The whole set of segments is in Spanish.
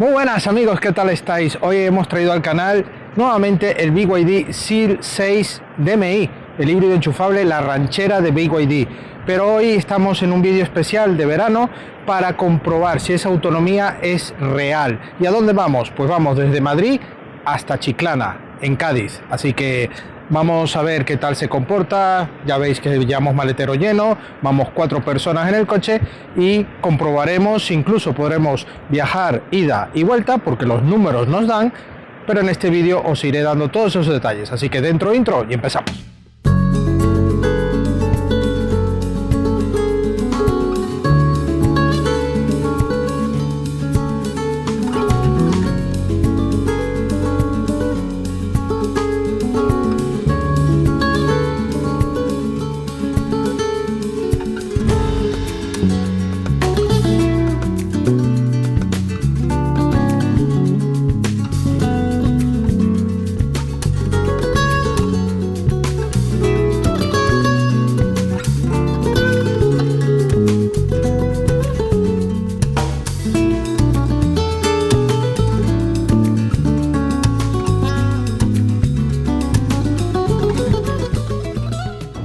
Muy buenas amigos, ¿qué tal estáis? Hoy hemos traído al canal nuevamente el BYD Seal 6 DMI, el híbrido enchufable, la ranchera de BYD. Pero hoy estamos en un vídeo especial de verano para comprobar si esa autonomía es real. ¿Y a dónde vamos? Pues vamos desde Madrid hasta Chiclana, en Cádiz. Así que vamos a ver qué tal se comporta. Ya veis que llevamos maletero lleno, vamos 4 personas en el coche y comprobaremos, incluso podremos viajar ida y vuelta porque los números nos dan, pero en este vídeo os iré dando todos esos detalles. Así que dentro intro y empezamos.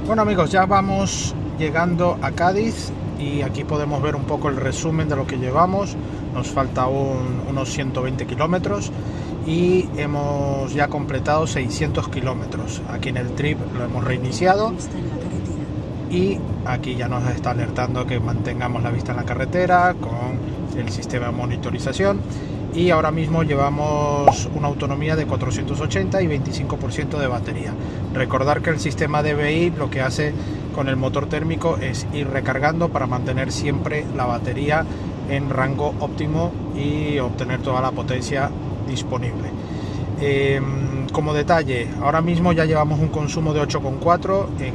Bueno amigos, ya vamos llegando a Cádiz y aquí podemos ver un poco el resumen de lo que llevamos. Nos falta unos 120 kilómetros y hemos ya completado 600 kilómetros. Aquí en el trip lo hemos reiniciado y aquí ya nos está alertando que mantengamos la vista en la carretera con el sistema de monitorización. Y ahora mismo llevamos una autonomía de 480 y 25% de batería. Recordar que el sistema DVI lo que hace con el motor térmico es ir recargando para mantener siempre la batería en rango óptimo y obtener toda la potencia disponible. Como detalle, ahora mismo ya llevamos un consumo de 8,4 en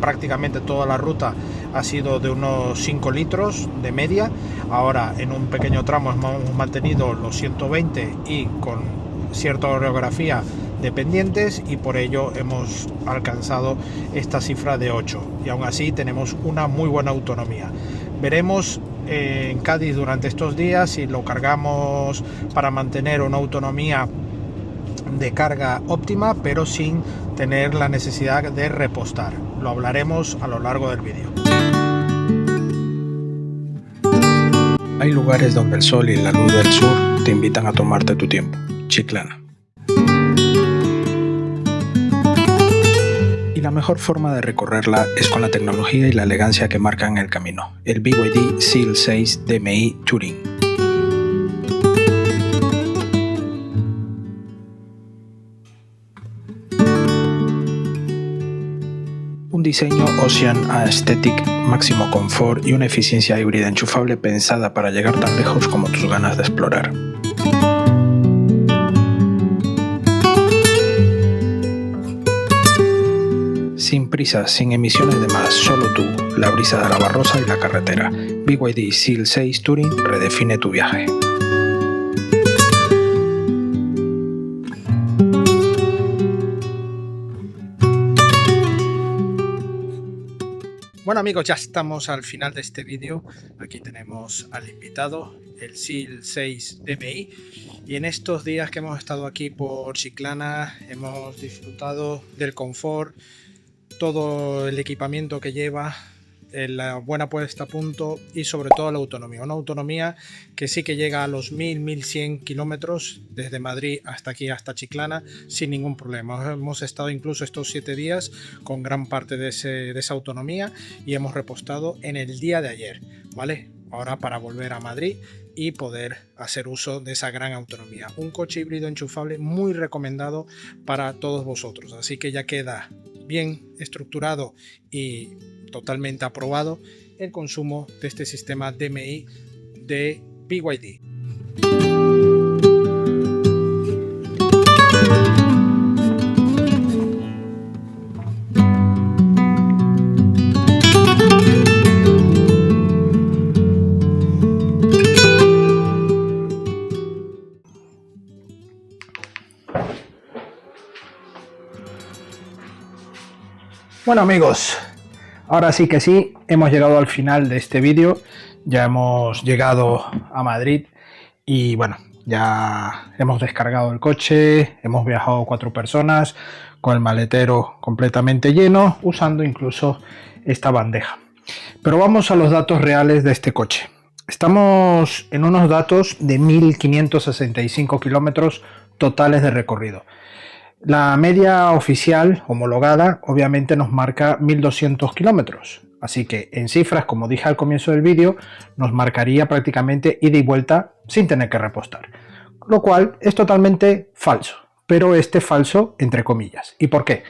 prácticamente toda la ruta. Ha sido de unos 5 litros de media. Ahora en un pequeño tramo hemos mantenido los 120 y con cierta orografía de pendientes, y por ello hemos alcanzado esta cifra de 8 y aún así tenemos una muy buena autonomía. Veremos en Cádiz durante estos días si lo cargamos para mantener una autonomía de carga óptima pero sin tener la necesidad de repostar. Lo hablaremos a lo largo del vídeo. Hay lugares donde el sol y la luz del sur te invitan a tomarte tu tiempo. Chiclana. Y la mejor forma de recorrerla es con la tecnología y la elegancia que marcan el camino. El BYD Seal 6 DMI Touring. Un diseño Ocean Aesthetic, máximo confort y una eficiencia híbrida enchufable pensada para llegar tan lejos como tus ganas de explorar. Sin prisas, sin emisiones de más, solo tú, la brisa de la Barrosa y la carretera. BYD Seal 6 Touring redefine tu viaje. Bueno amigos, ya estamos al final de este vídeo. Aquí tenemos al invitado, el Seal 6 DMI, y en estos días que hemos estado aquí por Chiclana hemos disfrutado del confort, todo el equipamiento que lleva, la buena puesta a punto y sobre todo la autonomía. Una autonomía que sí que llega a los 1000-1100 kilómetros desde Madrid hasta aquí, hasta Chiclana, sin ningún problema. Hemos estado incluso estos 7 días con gran parte de esa autonomía y hemos repostado en el día de ayer, ¿vale? Ahora para volver a Madrid y poder hacer uso de esa gran autonomía. Un coche híbrido enchufable muy recomendado para todos vosotros. Así que ya queda bien estructurado y totalmente aprobado el consumo de este sistema DMI de BYD. Bueno amigos, ahora sí que sí, hemos llegado al final de este vídeo. Ya hemos llegado a Madrid y bueno, Ya hemos descargado el coche, hemos viajado 4 personas con el maletero completamente lleno, usando incluso esta bandeja. Pero vamos a los datos reales de este coche. Estamos en unos datos de 1565 kilómetros totales de recorrido. La media oficial homologada obviamente nos marca 1200 kilómetros. Así que en cifras, como dije al comienzo del vídeo, nos marcaría prácticamente ida y vuelta sin tener que repostar. Lo cual es totalmente falso, pero falso entre comillas. ¿Y por qué?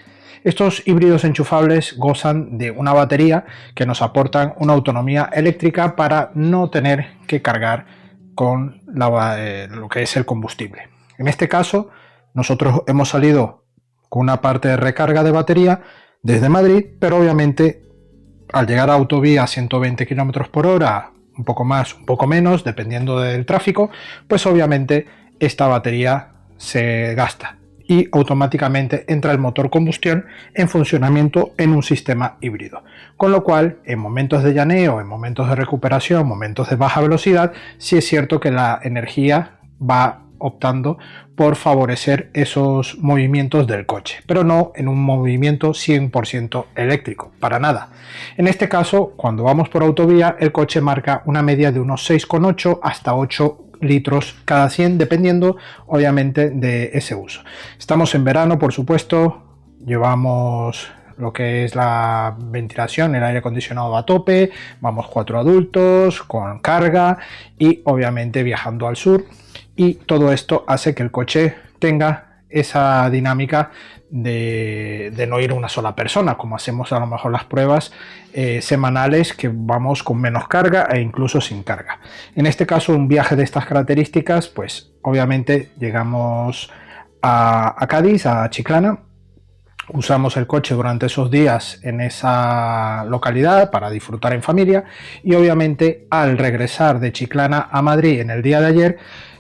Estos híbridos enchufables gozan de una batería que nos aportan una autonomía eléctrica para no tener que cargar con lo que es el combustible. En este caso, nosotros hemos salido con una parte de recarga de batería desde Madrid, pero obviamente al llegar a autovía a 120 km por hora, un poco más, un poco menos, dependiendo del tráfico, pues obviamente esta batería se gasta y automáticamente entra el motor combustión en funcionamiento en un sistema híbrido. Con lo cual, en momentos de llaneo, en momentos de recuperación, momentos de baja velocidad, sí es cierto que la energía va optando por favorecer esos movimientos del coche, pero no en un movimiento 100% eléctrico, para nada. En este caso, cuando vamos por autovía, el coche marca una media de unos 6,8 hasta 8 litros cada 100, dependiendo obviamente de ese uso. Estamos en verano, por supuesto, llevamos lo que es la ventilación, el aire acondicionado a tope, vamos 4 adultos con carga y obviamente viajando al sur, y todo esto hace que el coche tenga esa dinámica de no ir una sola persona, como hacemos a lo mejor las pruebas semanales, que vamos con menos carga e incluso sin carga. En este caso, un viaje de estas características, pues obviamente llegamos a Cádiz, a Chiclana. Usamos el coche durante esos días en esa localidad para disfrutar en familia, y obviamente al regresar de Chiclana a Madrid en el día de ayer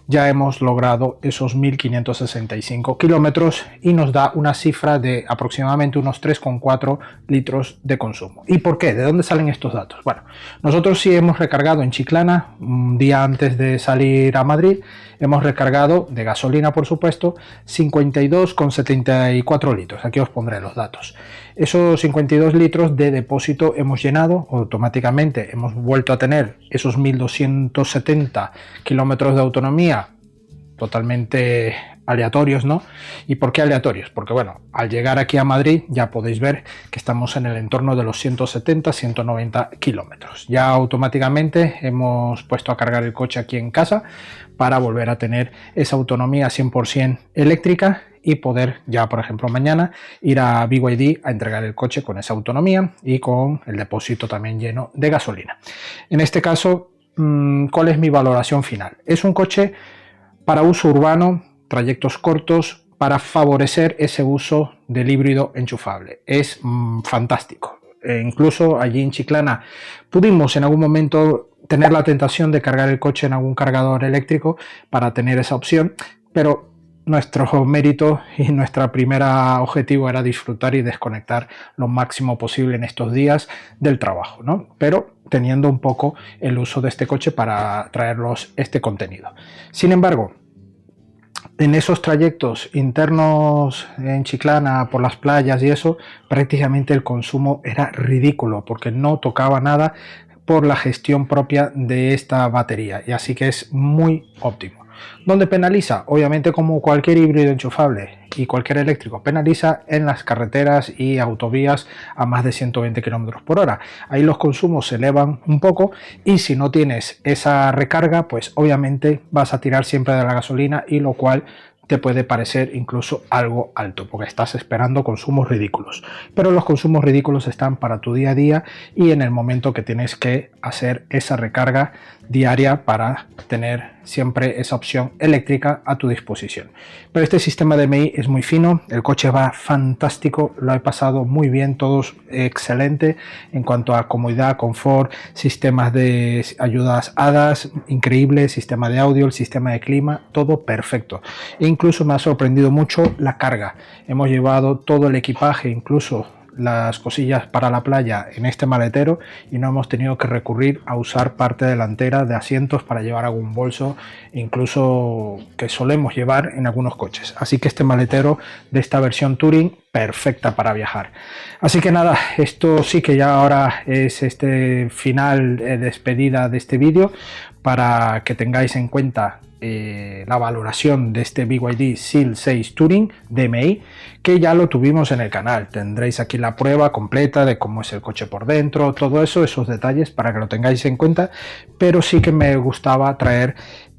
ya hemos logrado esos 1565 kilómetros y nos da una cifra de aproximadamente unos 3,4 litros de consumo. ¿Y por qué? ¿De dónde salen estos datos? Bueno, nosotros sí hemos recargado en Chiclana un día antes de salir a Madrid. Hemos recargado de gasolina, por supuesto, 52,74 litros. Aquí os pondré los datos. Esos 52 litros de depósito hemos llenado automáticamente. Hemos vuelto a tener esos 1270 kilómetros de autonomía totalmente aleatorios, ¿no? ¿Y por qué aleatorios? Porque bueno, al llegar aquí a Madrid ya podéis ver que estamos en el entorno de los 170-190 kilómetros. Ya automáticamente hemos puesto a cargar el coche aquí en casa para volver a tener esa autonomía 100% eléctrica y poder ya, por ejemplo, mañana ir a BYD a entregar el coche con esa autonomía y con el depósito también lleno de gasolina. En este caso, ¿cuál es mi valoración final? Es un coche para uso urbano, trayectos cortos, para favorecer ese uso del híbrido enchufable. Es fantástico. Incluso allí en Chiclana pudimos en algún momento tener la tentación de cargar el coche en algún cargador eléctrico para tener esa opción, pero nuestro mérito y nuestra primera objetivo era disfrutar y desconectar lo máximo posible en estos días del trabajo, ¿no? Pero teniendo un poco el uso de este coche para traerlos este contenido. Sin embargo, en esos trayectos internos en Chiclana por las playas y eso, prácticamente el consumo era ridículo porque no tocaba nada por la gestión propia de esta batería, y así que es muy óptimo. ¿Dónde penaliza? Obviamente, como cualquier híbrido enchufable y cualquier eléctrico, penaliza en las carreteras y autovías a más de 120 km por hora. Ahí los consumos se elevan un poco, y si no tienes esa recarga, pues obviamente vas a tirar siempre de la gasolina, y lo cual te puede parecer incluso algo alto porque estás esperando consumos ridículos. Pero los consumos ridículos están para tu día a día y en el momento que tienes que hacer esa recarga diaria para tener siempre esa opción eléctrica a tu disposición. Pero este sistema de DMI es muy fino, el coche va fantástico, lo he pasado muy bien, todo excelente en cuanto a comodidad, confort, sistemas de ayudas HADAS, increíble, sistema de audio, el sistema de clima, todo perfecto. E incluso me ha sorprendido mucho la carga. Hemos llevado todo el equipaje, incluso las cosillas para la playa en este maletero y no hemos tenido que recurrir a usar parte delantera de asientos para llevar algún bolso, incluso que solemos llevar en algunos coches. Así que este maletero de esta versión Touring, perfecta para viajar. Así que nada, esto sí que ya ahora es este final de despedida de este vídeo, para que tengáis en cuenta la valoración de este BYD Seal 6 Touring DMI, que ya lo tuvimos en el canal. Tendréis aquí la prueba completa de cómo es el coche por dentro, todo eso, esos detalles para que lo tengáis en cuenta, pero sí que me gustaba traer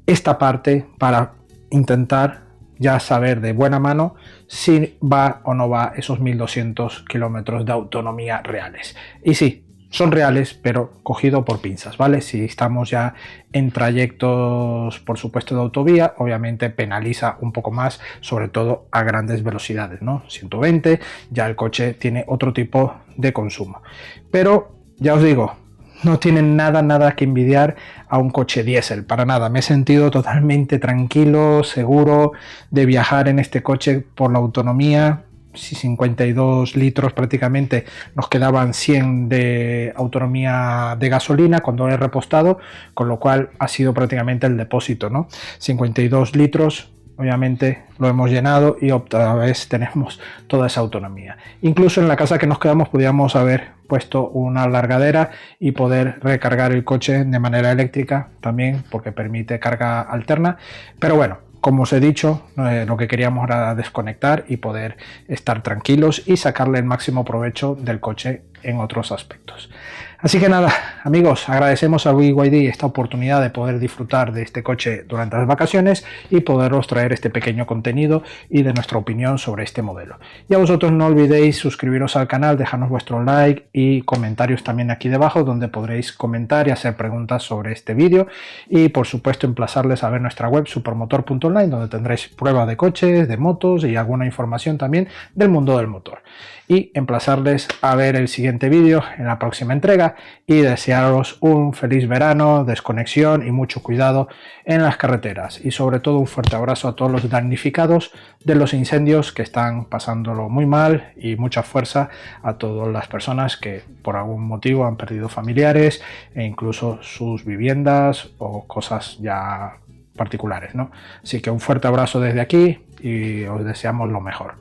esta parte para intentar ya saber de buena mano si va o no va esos 1200 kilómetros de autonomía reales. Y sí, son reales, pero cogido por pinzas, ¿vale? Si estamos ya en trayectos, por supuesto, de autovía, obviamente penaliza un poco más, sobre todo a grandes velocidades, ¿no? 120, ya el coche tiene otro tipo de consumo. Pero, ya os digo, no tienen nada que envidiar a un coche diésel, para nada. Me he sentido totalmente tranquilo, seguro de viajar en este coche por la autonomía. 52 litros prácticamente, nos quedaban 100 de autonomía de gasolina cuando he repostado, con lo cual ha sido prácticamente el depósito, ¿no? 52 litros, obviamente lo hemos llenado y otra vez tenemos toda esa autonomía. Incluso en la casa que nos quedamos podíamos haber puesto una largadera y poder recargar el coche de manera eléctrica también, porque permite carga alterna, pero bueno, como os he dicho, lo que queríamos era desconectar y poder estar tranquilos y sacarle el máximo provecho del coche en otros aspectos. Así que nada, amigos, agradecemos a BYD esta oportunidad de poder disfrutar de este coche durante las vacaciones y poderos traer este pequeño contenido y de nuestra opinión sobre este modelo. Y a vosotros no olvidéis suscribiros al canal, dejarnos vuestro like y comentarios también aquí debajo, donde podréis comentar y hacer preguntas sobre este vídeo, y por supuesto emplazarles a ver nuestra web supermotor.online, donde tendréis pruebas de coches, de motos y alguna información también del mundo del motor. Y emplazarles a ver el siguiente vídeo en la próxima entrega y desearos un feliz verano, desconexión y mucho cuidado en las carreteras, y sobre todo un fuerte abrazo a todos los damnificados de los incendios que están pasándolo muy mal, y mucha fuerza a todas las personas que por algún motivo han perdido familiares e incluso sus viviendas o cosas ya particulares, ¿no? Así que un fuerte abrazo desde aquí y os deseamos lo mejor,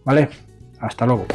¿vale? Hasta luego.